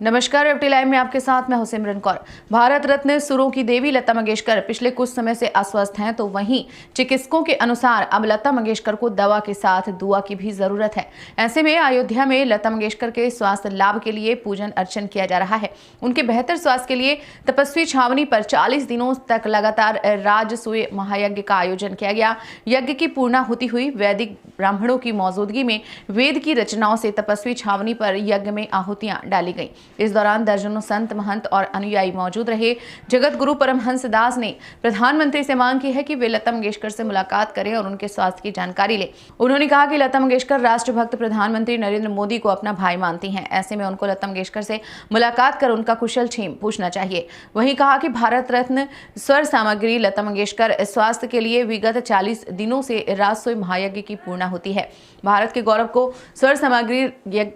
नमस्कार, FT live में आपके साथ मैं हूं सिमरन कौर। भारत रत्न सुरों की देवी लता मंगेशकर पिछले कुछ समय से अस्वस्थ हैं, तो वहीं चिकित्सकों के अनुसार अब लता मंगेशकर को दवा के साथ दुआ की भी जरूरत है। ऐसे में अयोध्या में लता मंगेशकर के स्वास्थ्य लाभ के लिए पूजन अर्चन किया जा रहा है। उनके बेहतर स्वास्थ्य के लिए तपस्वी छावनी पर 40 दिनों तक लगातार राजसूय महायज्ञ का आयोजन किया गया। यज्ञ की पूर्णाहुति हुई। वैदिक ब्राह्मणों की मौजूदगी में वेद की रचनाओं से तपस्वी छावनी पर यज्ञ में आहुतियां डाली गईं। इस दौरान दर्जनों संत, महंत और अनुयायी मौजूद रहे। जगत गुरु परमहंस दास ने प्रधानमंत्री से मांग की है कि वे लता मंगेशकर से मुलाकात करें और उनके स्वास्थ्य की जानकारी लें। उन्होंने कहा कि लता मंगेशकर राष्ट्रभक्त प्रधानमंत्री नरेंद्र मोदी को अपना भाई मानती हैं। ऐसे में उनको लता मंगेशकर से मुलाकात कर उनका कुशल क्षेम पूछना चाहिए। वहीं कहा कि भारत रत्न स्वर सामग्री लता मंगेशकर स्वास्थ्य के लिए विगत 40 दिनों से राजसूय महायज्ञ की पूर्णाहुति है। भारत के गौरव को स्वर सामग्री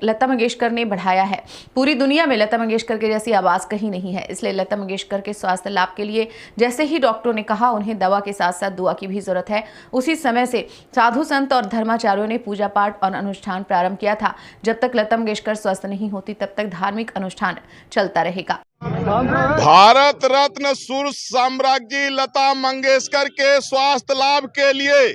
लता मंगेशकर ने बढ़ाया है। पूरी दुनिया में लता मंगेशकर के जैसी आवाज कहीं नहीं है। इसलिए लता मंगेशकर के स्वास्थ्य लाभ के लिए जैसे ही डॉक्टरों ने कहा उन्हें दवा के साथ साथ दुआ की भी जरूरत है, उसी समय से साधु संत और धर्माचार्यों ने पूजा पाठ और अनुष्ठान प्रारंभ किया था। जब तक लता मंगेशकर स्वस्थ नहीं होती तब तक धार्मिक अनुष्ठान चलता रहेगा। भारत रत्न सुर साम्राज्ञी लता मंगेशकर के स्वास्थ्य लाभ के लिए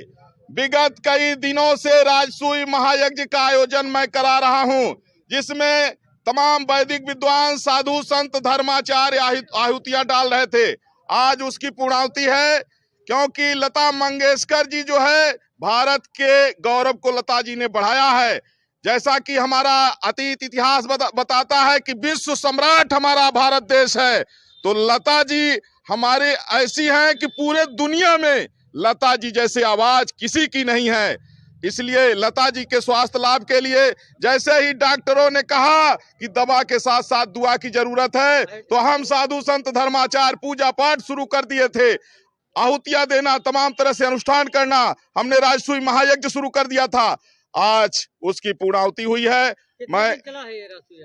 विगत कई दिनों से राजसूय महायज्ञ का आयोजन मैं करा रहा हूं, जिसमें तमाम वैदिक विद्वान, साधु संत, धर्माचार्य आहुतियां डाल रहे थे। आज उसकी पूर्णाहुति है, क्योंकि लता मंगेशकर जी जो है भारत के गौरव को लता जी ने बढ़ाया है। जैसा कि हमारा अतीत इतिहास बताता है कि विश्व सम्राट हमारा भारत देश है, तो लता जी हमारे ऐसी हैं कि पूरे दुनिया में लता जी जैसे आवाज किसी की नहीं है। इसलिए लता जी के स्वास्थ्य लाभ के लिए जैसे ही डॉक्टरों ने कहा कि दवा के साथ साथ दुआ की जरूरत है, तो हम साधु संत, धर्माचार्य पूजा पाठ शुरू कर दिए थे। आहुतियां देना, तमाम तरह से अनुष्ठान करना, हमने राजसूय महायज्ञ शुरू कर दिया था। आज उसकी पूर्णाहुति हुई है।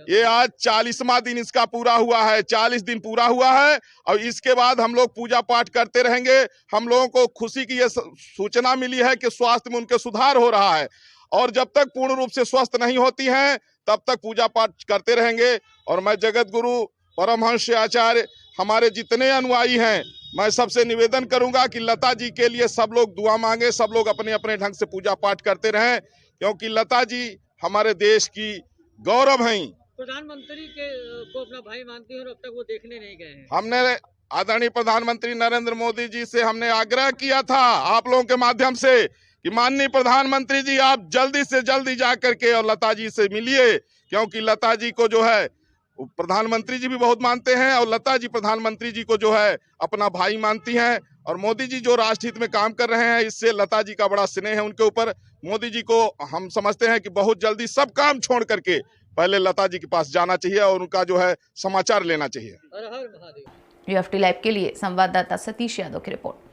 ये आज 40वां दिन इसका पूरा हुआ है। 40 दिन पूरा हुआ है और इसके बाद हम लोग पूजा पाठ करते रहेंगे। हम लोगों को खुशी की ये सूचना मिली है कि स्वास्थ्य में उनके सुधार हो रहा है, और जब तक पूर्ण रूप से स्वस्थ नहीं होती हैं तब तक पूजा पाठ करते रहेंगे। और मैं जगत गुरु परमहंस आचार्य, हमारे जितने अनुयायी हैं, मैं सबसे निवेदन करूंगा कि लता जी के लिए सब लोग दुआ मांगे, सब लोग अपने अपने ढंग से पूजा पाठ करते रहें, क्योंकि लता जी हमारे देश की गौरव हैं। प्रधानमंत्री को अपना भाई मानती हैं और अब तक वो देखने नहीं गए हैं। हमने आदरणीय प्रधानमंत्री नरेंद्र मोदी जी से हमने आग्रह किया था आप लोगों के माध्यम से कि माननीय प्रधानमंत्री जी, आप जल्दी से जल्दी जा करके और लता जी से मिलिए, क्योंकि लता जी को जो है प्रधानमंत्री जी भी बहुत मानते हैं और लता जी प्रधानमंत्री जी को जो है अपना भाई मानती हैं। और मोदी जी जो राष्ट्रहित में काम कर रहे हैं, इससे लता जी का बड़ा स्नेह है उनके ऊपर। मोदी जी को हम समझते हैं कि बहुत जल्दी सब काम छोड़ करके पहले लता जी के पास जाना चाहिए और उनका जो है समाचार लेना चाहिए। एफटी लाइव के लिए संवाददाता सतीश यादव की रिपोर्ट।